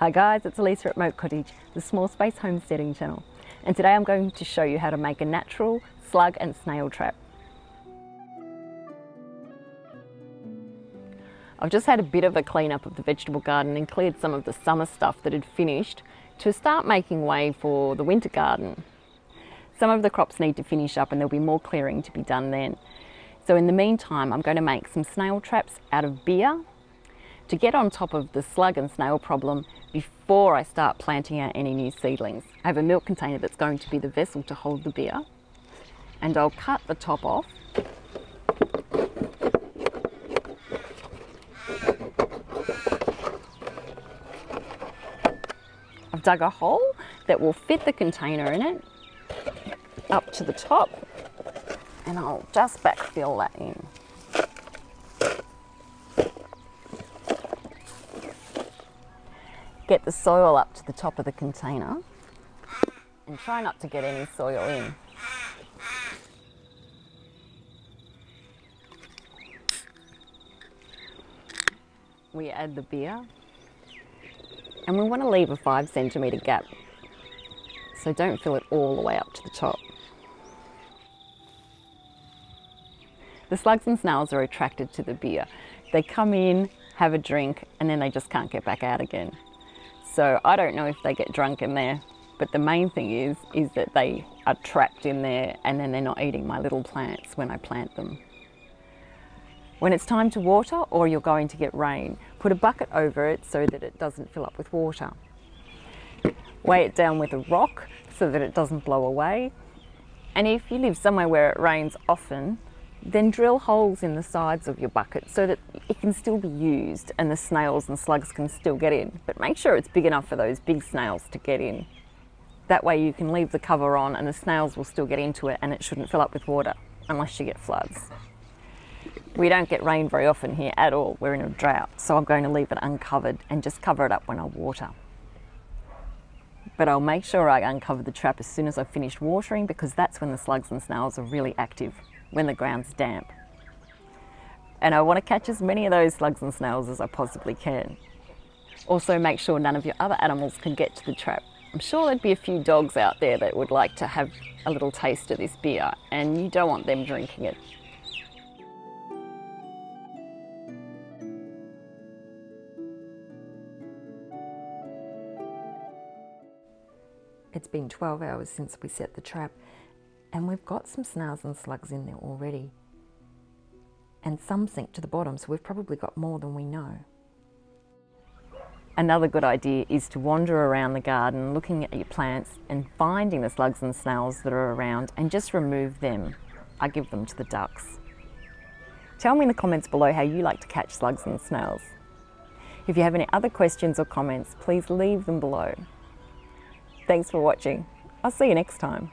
Hi guys, it's Elissa at Moat Cottage, the small space homesteading channel. And today I'm going to show you how to make a natural slug and snail trap. I've just had a bit of a clean up of the vegetable garden and cleared some of the summer stuff that had finished to start making way for the winter garden. Some of the crops need to finish up and there'll be more clearing to be done then. So in the meantime, I'm going to make some snail traps out of beer to get on top of the slug and snail problem before I start planting out any new seedlings. I have a milk container that's going to be the vessel to hold the beer, and I'll cut the top off. I've dug a hole that will fit the container in it up to the top, and I'll just backfill that in. Get the soil up to the top of the container and try not to get any soil in. We add the beer and we want to leave a 5 centimetre gap, so don't fill it all the way up to the top. The slugs and snails are attracted to the beer. They come in, have a drink, and then they just can't get back out again. So I don't know if they get drunk in there, but the main thing is that they are trapped in there and then they're not eating my little plants when I plant them. When it's time to water or you're going to get rain, put a bucket over it so that it doesn't fill up with water. Weigh it down with a rock so that it doesn't blow away. And if you live somewhere where it rains often, then drill holes in the sides of your bucket so that it can still be used and the snails and slugs can still get in. But make sure it's big enough for those big snails to get in. That way you can leave the cover on and the snails will still get into it and it shouldn't fill up with water unless you get floods. We don't get rain very often here at all. We're in a drought, so I'm going to leave it uncovered and just cover it up when I water. But I'll make sure I uncover the trap as soon as I've finished watering, because that's when the slugs and snails are really active, when the ground's damp. And I want to catch as many of those slugs and snails as I possibly can. Also make sure none of your other animals can get to the trap. I'm sure there'd be a few dogs out there that would like to have a little taste of this beer, and you don't want them drinking it. It's been 12 hours since we set the trap, and we've got some snails and slugs in there already. And some sink to the bottom, so we've probably got more than we know. Another good idea is to wander around the garden looking at your plants and finding the slugs and snails that are around and just remove them. I give them to the ducks. Tell me in the comments below how you like to catch slugs and snails. If you have any other questions or comments, please leave them below. Thanks for watching. I'll see you next time.